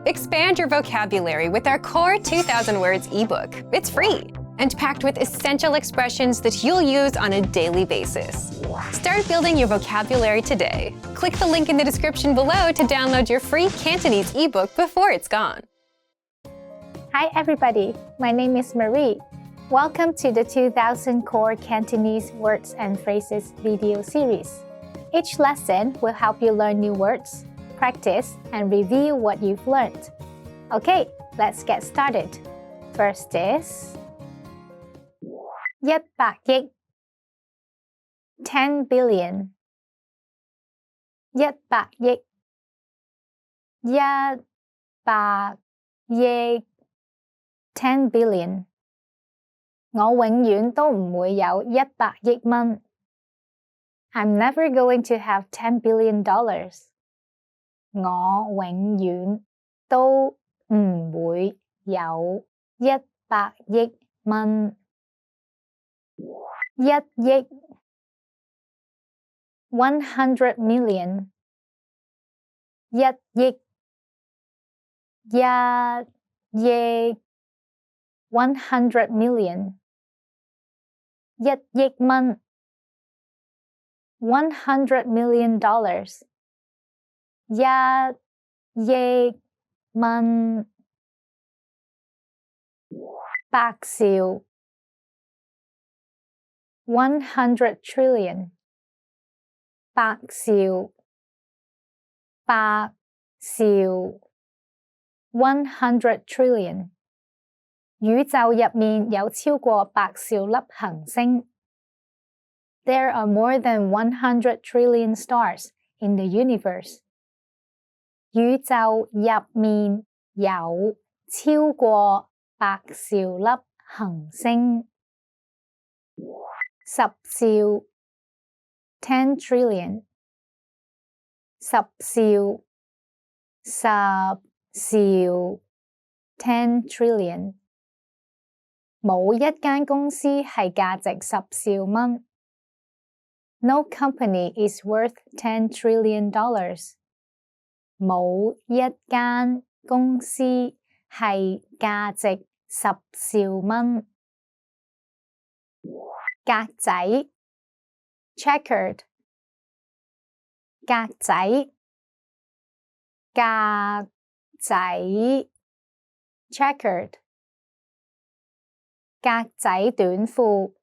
Expand your vocabulary with our Core 2000 Words ebook. It's free and packed with essential expressions that you'll use on a daily basis. Start building your vocabulary today. Click the link in the description below to download your free Cantonese ebook before it's gone. Hi everybody, my name is Marie. Welcome to the 2000 Core Cantonese Words and Phrases video series. Each lesson will help you learn new words, practice, and review what you've learned. Okay, let's get started. First is 100億 10 billion 100億100億 10 billion 我永遠都唔會有100億蚊 I'm never going to have $10 billion. 我永遠都唔會有100億蚊1億100 million 1億1億100 million 1億蚊$100 million 1億蚊百兆100 trillion 百兆100 trillion 宇宙入面有超過百兆粒行星There are more than 100 trillion stars in the universe. 宇宙入面有超過百兆粒行星。十兆 10 trillion 十兆10 trillion 冇一間公司係價值10兆蚊。No company is worth $10 trillion. 冇一間公司係價值10兆蚊。格仔 checkered 格仔格仔 checkered 格仔短褲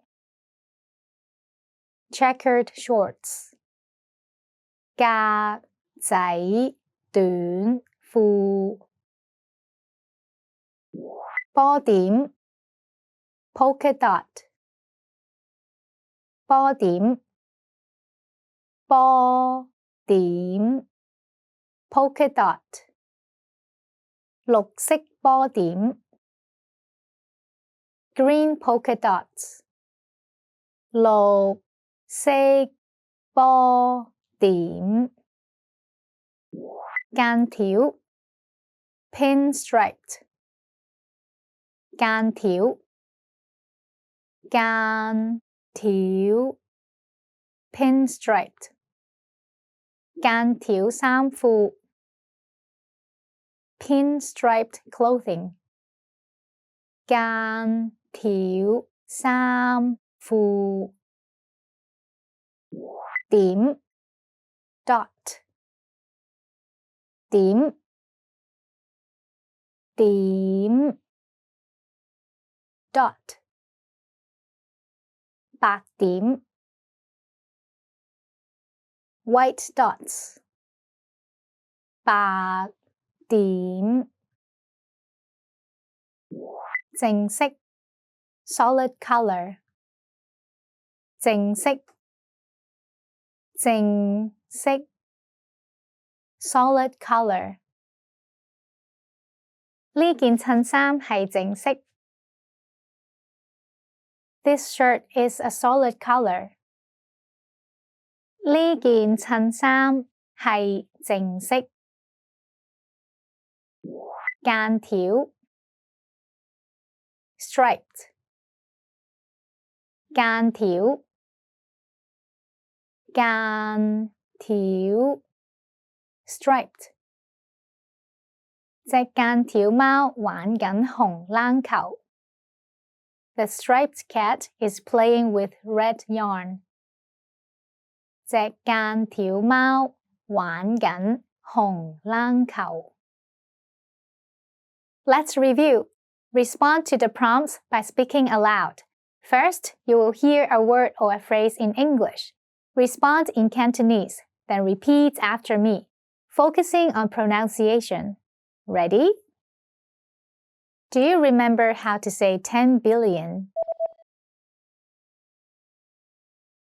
Checkered shorts 格仔短褲波點 polka dot 波點 polka dot 綠色波點 green polka dots 綠色波點間條 pinstriped 間條間條 pinstriped 間條衫褲 pinstriped clothing 間條衫褲點 dot 點點 dot 白點 white dots 白點正式 solid color 正式正式 solid color 呢件襯衫係正式 This shirt is a solid color 呢件襯衫係正式間條 striped 間條間條 striped 隻間條貓玩緊紅冷球。The striped cat is playing with red yarn. 隻間條貓玩緊紅冷球。Let's review. Respond to the prompts by speaking aloud. First, you will hear a word or a phrase in English. Respond in Cantonese, then repeat after me, focusing on pronunciation. Ready? Do you remember how to say 10 billion?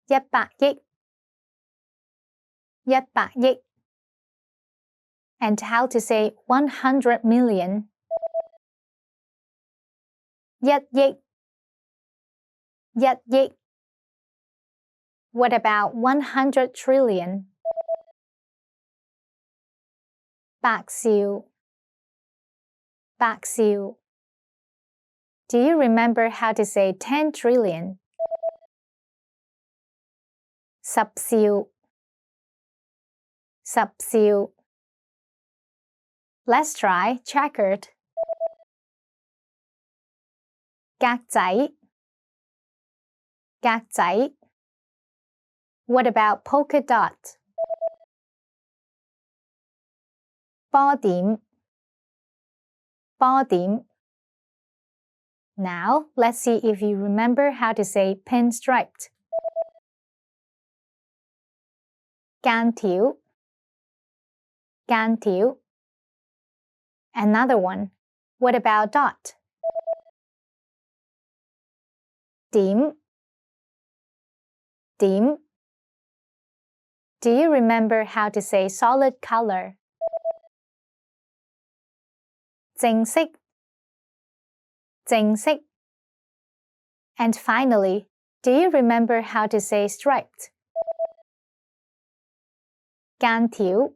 100億100億 And how to say 100 million? 1億1億 What about 100 trillion? 百兆百兆 Do you remember how to say 10 trillion? 十兆十兆 Let's try checkered. 格仔格仔 What about polka dot? 波點波點 Now, let's see if you remember how to say pinstriped. 間條間條 Another one. What about dot? 點點 Do you remember how to say solid color? 正式正式 And finally, do you remember how to say striped? 間條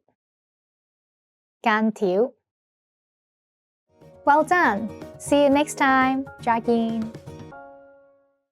間條 Well done! See you next time! 再見